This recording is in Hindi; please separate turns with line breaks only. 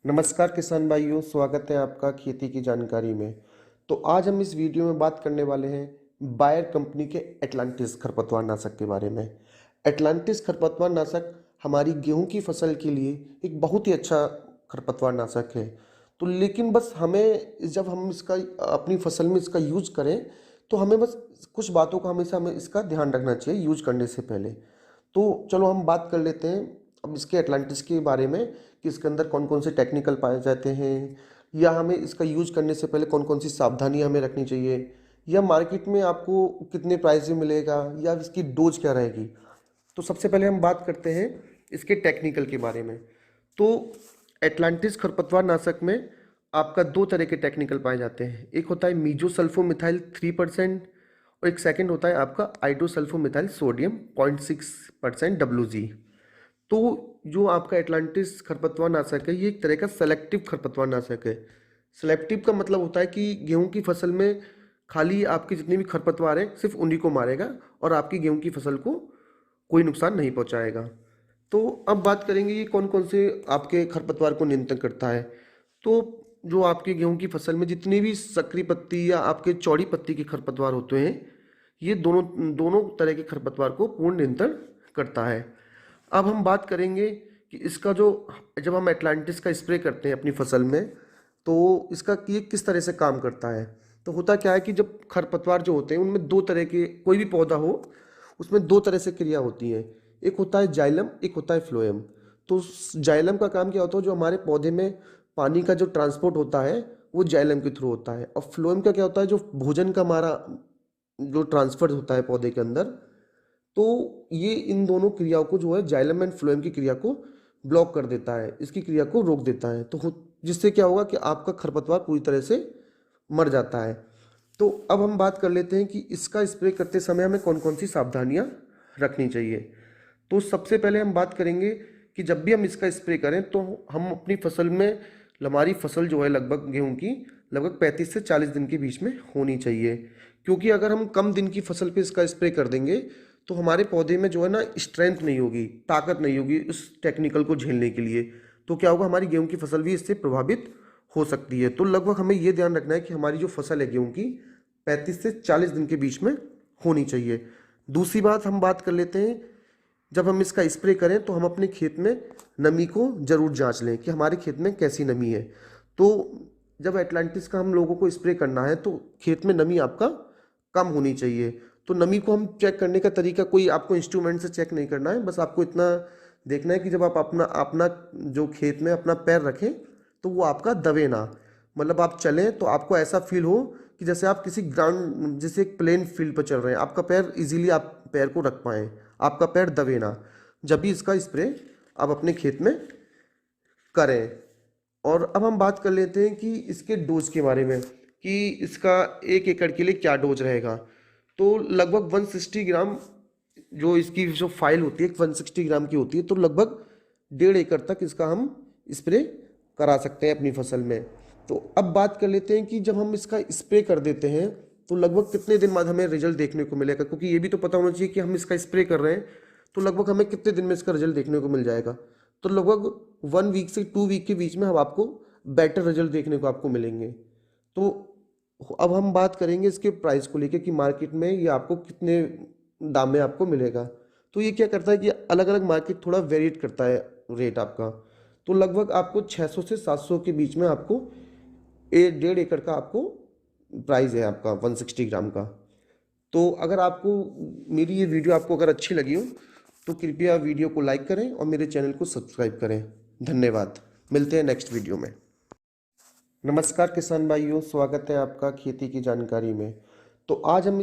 नमस्कार किसान भाइयों, स्वागत है आपका खेती की जानकारी में। तो आज हम इस वीडियो में बात करने वाले हैं बायर कंपनी के एटलांटिस खरपतवार नाशक के बारे में। एटलांटिस खरपतवार नाशक हमारी गेहूं की फसल के लिए एक बहुत ही अच्छा खरपतवार नाशक है। तो लेकिन बस हमें जब हम इसका अपनी फसल में इसका यूज करें तो हमें बस कुछ बातों का हमेशा हमें इसका ध्यान रखना चाहिए यूज करने से पहले। तो चलो हम बात कर लेते हैं अब इसके एटलांटिस के बारे में कि इसके अंदर कौन कौन से टेक्निकल पाए जाते हैं, या हमें इसका यूज करने से पहले कौन कौन सी सावधानियां हमें रखनी चाहिए, या मार्केट में आपको कितने प्राइस में मिलेगा, या इसकी डोज क्या रहेगी। तो सबसे पहले हम बात करते हैं इसके टेक्निकल के बारे में। तो एटलांटिस खरपतवार नाशक में आपका दो तरह के टेक्निकल पाए जाते हैं। एक होता है मीजोसल्फोमिथाइल 3% और एक सेकंड होता है आपका आइडोसल्फोमिथाइल सोडियम 0.6% WG। तो जो आपका एटलांटिस खरपतवार नाशक है ये एक तरह का सेलेक्टिव खरपतवार नाशक है। सेलेक्टिव का मतलब होता है कि गेहूं की फसल में खाली आपके जितने भी खरपतवार हैं सिर्फ उन्हीं को मारेगा और आपकी गेहूं की फसल को कोई नुकसान नहीं पहुंचाएगा। तो अब बात करेंगे ये कौन कौन से आपके खरपतवार को नियंत्रण करता है। तो जो आपके गेहूं की फसल में जितनी भी सकरी पत्ती या आपके चौड़ी पत्ती के खरपतवार होते हैं ये दोनों दोनों तरह के खरपतवार को पूर्ण नियंत्रण करता है। अब हम बात करेंगे कि इसका जो जब हम एटलांटिस का स्प्रे करते हैं अपनी फसल में तो इसका ये किस तरह से काम करता है। तो होता क्या है कि जब खरपतवार जो होते हैं उनमें दो तरह के कोई भी पौधा हो उसमें दो तरह से क्रिया होती है। एक होता है जाइलम, एक होता है फ्लोएम। तो जाइलम का काम क्या होता है, जो हमारे पौधे में पानी का जो ट्रांसपोर्ट होता है वो जाइलम के थ्रू होता है। और फ्लोएम का क्या होता है, जो भोजन का हमारा जो ट्रांसफर होता है पौधे के अंदर। तो ये इन दोनों क्रियाओं को जो है जाइलम एंड फ्लोएम की क्रिया को ब्लॉक कर देता है, इसकी क्रिया को रोक देता है। तो जिससे क्या होगा कि आपका खरपतवार पूरी तरह से मर जाता है। तो अब हम बात कर लेते हैं कि इसका स्प्रे करते समय हमें कौन कौन सी सावधानियां रखनी चाहिए। तो सबसे पहले हम बात करेंगे कि जब भी हम इसका स्प्रे करें तो हम अपनी फसल में हमारी फसल जो है लगभग गेहूं की लगभग 35 से 40 दिन के बीच में होनी चाहिए। क्योंकि अगर हम कम दिन की फसल पे इसका स्प्रे कर देंगे तो हमारे पौधे में जो है ना स्ट्रेंथ नहीं होगी, ताकत नहीं होगी उस टेक्निकल को झेलने के लिए। तो क्या होगा, हमारी गेहूं की फसल भी इससे प्रभावित हो सकती है। तो लगभग हमें ये ध्यान रखना है कि हमारी जो फसल है गेहूं की 35 से 40 दिन के बीच में होनी चाहिए। दूसरी बात हम बात कर लेते हैं, जब हम इसका स्प्रे करें तो हम अपने खेत में नमी को जरूर जांच लें कि हमारे खेत में कैसी नमी है। तो जब एटलांटिस का हम लोगों को स्प्रे करना है तो खेत में नमी आपका कम होनी चाहिए। तो नमी को हम चेक करने का तरीका कोई आपको इंस्ट्रूमेंट से चेक नहीं करना है, बस आपको इतना देखना है कि जब आप अपना अपना जो खेत में अपना पैर रखें तो वो आपका दबे ना। मतलब आप चलें तो आपको ऐसा फील हो कि जैसे आप किसी ग्राउंड जैसे एक प्लेन फील्ड पर चल रहे हैं, आपका पैर इजीली आप पैर को रख पाएँ, आपका पैर दबे ना। जब भी इसका स्प्रे आप अपने खेत में करें। और अब हम बात कर लेते हैं कि इसके डोज के बारे में कि इसका 1 एकड़ के लिए क्या डोज रहेगा। तो लगभग 160 ग्राम जो इसकी जो फाइल होती है 160 ग्राम की होती है। तो लगभग 1.5 एकड़ तक इसका हम स्प्रे करा सकते हैं अपनी फसल में। तो अब बात कर लेते हैं कि जब हम इसका स्प्रे कर देते हैं तो लगभग कितने दिन बाद हमें रिजल्ट देखने को मिलेगा, क्योंकि ये भी तो पता होना चाहिए कि हम इसका स्प्रे कर रहे हैं तो लगभग हमें कितने दिन में इसका रिजल्ट देखने को मिल जाएगा। तो लगभग 1 वीक से 2 वीक के बीच में हम आपको बेटर रिजल्ट देखने को आपको मिलेंगे। तो अब हम बात करेंगे इसके प्राइस को लेके कि मार्केट में ये आपको कितने दाम में आपको मिलेगा। तो ये क्या करता है कि अलग अलग मार्केट थोड़ा वेरिएट करता है रेट आपका। तो लगभग आपको 600 से 700 के बीच में आपको 1.5 एकड़ का आपको प्राइस है आपका 160 ग्राम का। तो अगर आपको मेरी ये वीडियो आपको अगर अच्छी लगी हो तो कृपया वीडियो को लाइक करें और मेरे चैनल को सब्सक्राइब करें। धन्यवाद। मिलते हैं नेक्स्ट वीडियो में। नमस्कार किसान भाइयों, स्वागत है आपका खेती की जानकारी में। तो आज हम